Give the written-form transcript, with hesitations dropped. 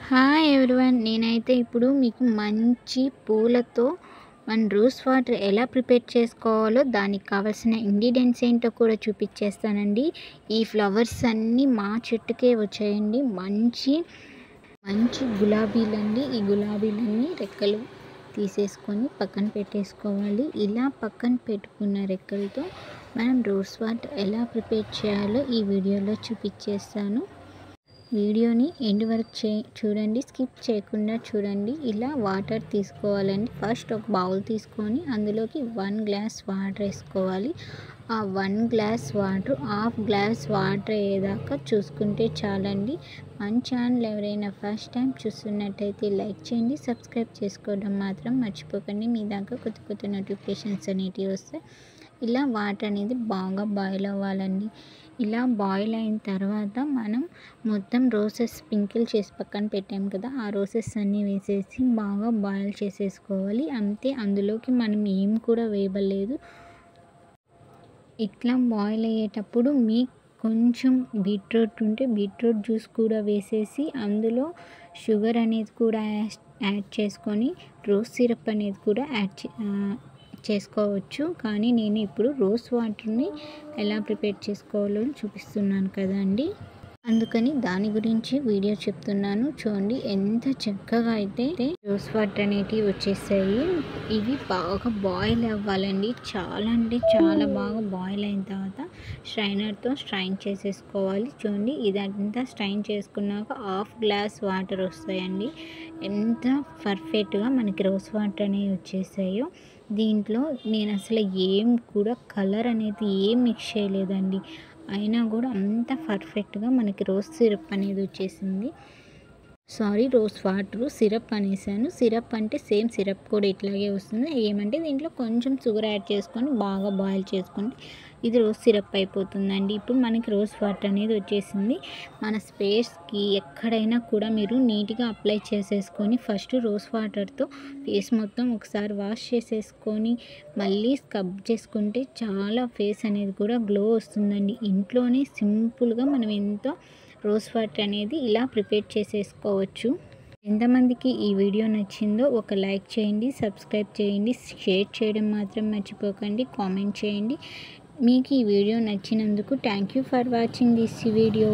Hi everyone, నేనైతే ఇప్పుడు మీకు మంచి పూలతో మన రోజ్ వాటర్ ఎలా ప్రిపేర్ చేసుకోవాలో దానికి కావాల్సిన ఇంగ్రీడియంట్స్ ఏంటో కూడా చూపించేస్తానండి. ఈ ఫ్లవర్స్ అన్నీ మా చెట్టుకే వచ్చాయండి. మంచి మంచి గులాబీలండి. ఈ గులాబీలన్నీ రెక్కలు తీసేసుకొని పక్కన పెట్టేసుకోవాలి. ఇలా పక్కన పెట్టుకున్న రెక్కలతో మనం రోజ్ వాటర్ ఎలా ప్రిపేర్ చేయాలో ఈ వీడియోలో చూపించేస్తాను. వీడియోని ఎండ్ వరకు చూడండి, స్కిప్ చేయకుండా చూడండి. ఇలా వాటర్ తీసుకోవాలండి. ఫస్ట్ ఒక బౌల్ తీసుకొని అందులోకి 1 గ్లాస్ వాటర్ వేసుకోవాలి. ఆ 1 glass water half glass water అయ్యేదాకా చూసుకుంటే చాలండి. మన ఛానల్ ఎవరైనా ఫస్ట్ టైం చూస్తున్నట్టయితే లైక్ చేయండి, సబ్స్క్రైబ్ చేసుకోవడం మాత్రం మర్చిపోకండి. మీ దాకా కొత్త కొత్త నోటిఫికేషన్స్ అనేటివి వస్తాయి. ఇలా వాటర్ అనేది బాగా బాయిల్ అవ్వాలండి. ఇలా బాయిల్ అయిన తర్వాత మనం మొత్తం రోసెస్ స్ప్రింకిల్ చేసి పక్కన పెట్టాం కదా, ఆ రోసెస్ అన్నీ వేసేసి బాగా బాయిల్ చేసేసుకోవాలి. అంతే, అందులోకి మనం ఏం కూడా వేయలేదు. ఇట్లా బాయిల్ అయ్యేటప్పుడు మీకు కొంచెం బీట్రూట్ ఉంటే బీట్రూట్ జ్యూస్ కూడా వేసేసి అందులో షుగర్ అనేది కూడా యాడ్ చేసుకొని రోజ్ సిరప్ అనేది కూడా చేసుకోవచ్చు. కానీ నేను ఇప్పుడు రోజ్ వాటర్ని ఎలా ప్రిపేర్ చేసుకోవాలో చూపిస్తున్నాను కదండి, అందుకని దాని గురించి వీడియో చెప్తున్నాను. చూడండి ఎంత చక్కగా అయితే రోజ్ వాటర్ అనేటివి వచ్చేసాయి. ఇవి బాగా బాయిల్ అవ్వాలండి. చాలా అంటే చాలా బాగా బాయిల్ అయిన తర్వాత స్ట్రైనర్తో స్ట్రైన్ చేసేసుకోవాలి. చూడండి, ఇదంతా స్ట్రైన్ చేసుకున్నాక హాఫ్ గ్లాస్ వాటర్ వస్తాయండి. ఎంత పర్ఫెక్ట్గా మనకి రోజ్ వాటర్ అనేవి వచ్చేసాయో. దీంట్లో నేను అసలు ఏం కూడా కలర్ అనేది ఏం మిక్స్ చేయలేదండి. అయినా కూడా అంత పర్ఫెక్ట్గా మనకి రోజ్ సిరప్ అనేది వచ్చేసింది. రోజ్ వాటర్ సిరప్ అనేసాను. సిరప్ అంటే సేమ్ సిరప్ కూడా ఇట్లాగే వస్తుంది. ఏమంటే దీంట్లో కొంచెం షుగర్ యాడ్ చేసుకొని బాగా బాయిల్ చేసుకుంటే ఇది రోజ్ సిరప్ అయిపోతుందండి. ఇప్పుడు మనకి రోజ్ వాటర్ అనేది వచ్చేసింది. మన స్పేస్కి ఎక్కడైనా కూడా మీరు నీట్గా అప్లై చేసేసుకొని ఫస్ట్ రోజ్ వాటర్తో ఫేస్ మొత్తం ఒకసారి వాష్ చేసేసుకొని మళ్ళీ స్క్రబ్ చేసుకుంటే చాలా ఫేస్ అనేది కూడా గ్లో వస్తుందండి. ఇంట్లోనే సింపుల్గా మనం ఎంతో రోజ్ వాటర్ అనేది ఇలా ప్రిపేర్ చేసేసుకోవచ్చు. ఎంతమందికి ఈ వీడియో నచ్చిందో ఒక లైక్ చేయండి, సబ్స్క్రైబ్ చేయండి, షేర్ చేయడం మాత్రం మర్చిపోకండి, కామెంట్ చేయండి. మీకు ఈ వీడియో నచ్చినందుకు thank you for watching this video.